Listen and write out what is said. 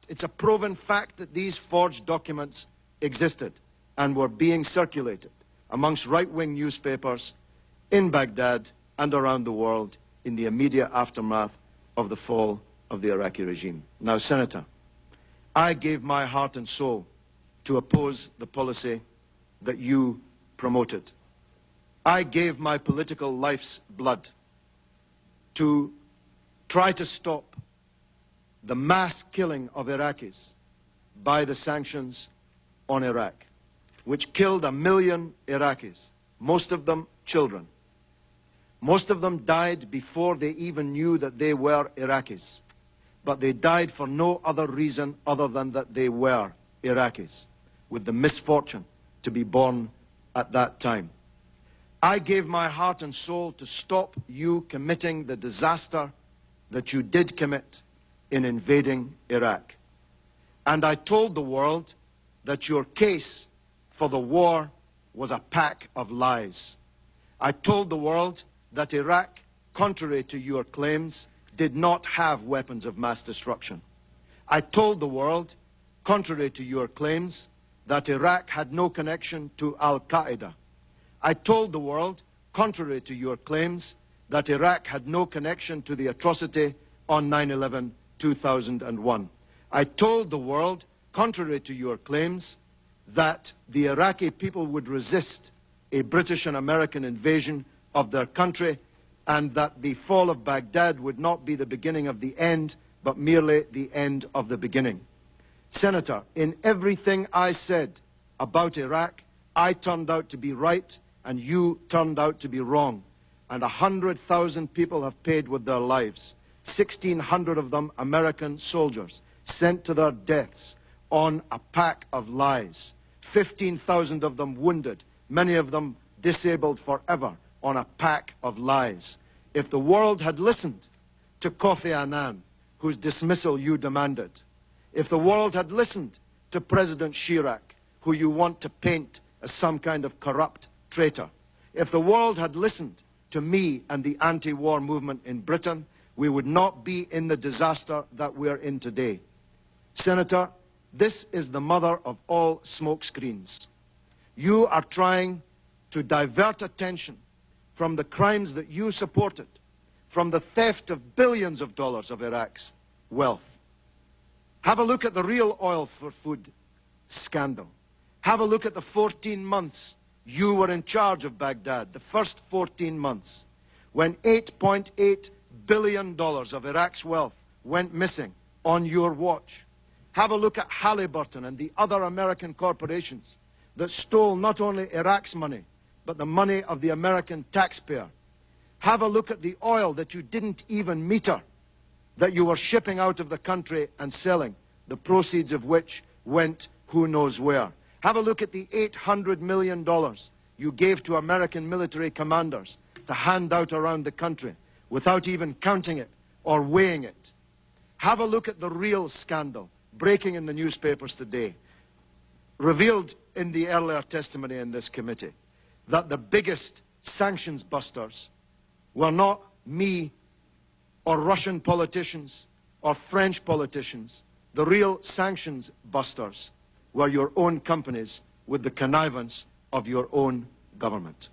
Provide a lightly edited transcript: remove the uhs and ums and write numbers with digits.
It's a proven fact that these forged documents existed and were being circulated amongst right-wing newspapers in Baghdad and around the world in the immediate aftermath of the fall of the Iraqi regime. Now, Senator, I gave my heart and soul to oppose the policy that you promoted. I gave my political life's blood to try to stop the mass killing of Iraqis by the sanctions on Iraq, which killed 1 million Iraqis, most of them children. Most of them died before they even knew that they were Iraqis, but they died for no other reason other than that they were Iraqis, with the misfortune to be born at that time. I gave my heart and soul to stop you committing the disaster that you did commit in invading Iraq. And I told the world that your case for the war was a pack of lies. I told the world that Iraq, contrary to your claims, did not have weapons of mass destruction. I told the world, contrary to your claims, that Iraq had no connection to Al-Qaeda. I told the world, contrary to your claims, that Iraq had no connection to the atrocity on 9/11/2001. I told the world, contrary to your claims, that the Iraqi people would resist a British and American invasion of their country, and that the fall of Baghdad would not be the beginning of the end, but merely the end of the beginning. Senator, in everything I said about Iraq, I turned out to be right, and you turned out to be wrong. And 100,000 people have paid with their lives. 1,600 of them American soldiers sent to their deaths on a pack of lies. 15,000 of them wounded, many of them disabled forever on a pack of lies. If the world had listened to Kofi Annan, whose dismissal you demanded, if the world had listened to President Chirac, who you want to paint as some kind of corrupt traitor, if the world had listened to me and the anti-war movement in Britain, we would not be in the disaster that we're in today. Senator, this is the mother of all smokescreens. You are trying to divert attention from the crimes that you supported, from the theft of billions of dollars of Iraq's wealth. Have a look at the real oil for food scandal. Have a look at the 14 months you were in charge of Baghdad, the first 14 months, when $8.8 billion of Iraq's wealth went missing on your watch. Have a look at Halliburton and the other American corporations that stole not only Iraq's money, but the money of the American taxpayer. Have a look at the oil that you didn't even meter, that you were shipping out of the country and selling, the proceeds of which went who knows where. Have a look at the $800 million you gave to American military commanders to hand out around the country without even counting it or weighing it. Have a look at the real scandal breaking in the newspapers today, revealed in the earlier testimony in this committee, that the biggest sanctions busters were not me or Russian politicians or French politicians. The real sanctions busters were your own companies with the connivance of your own government.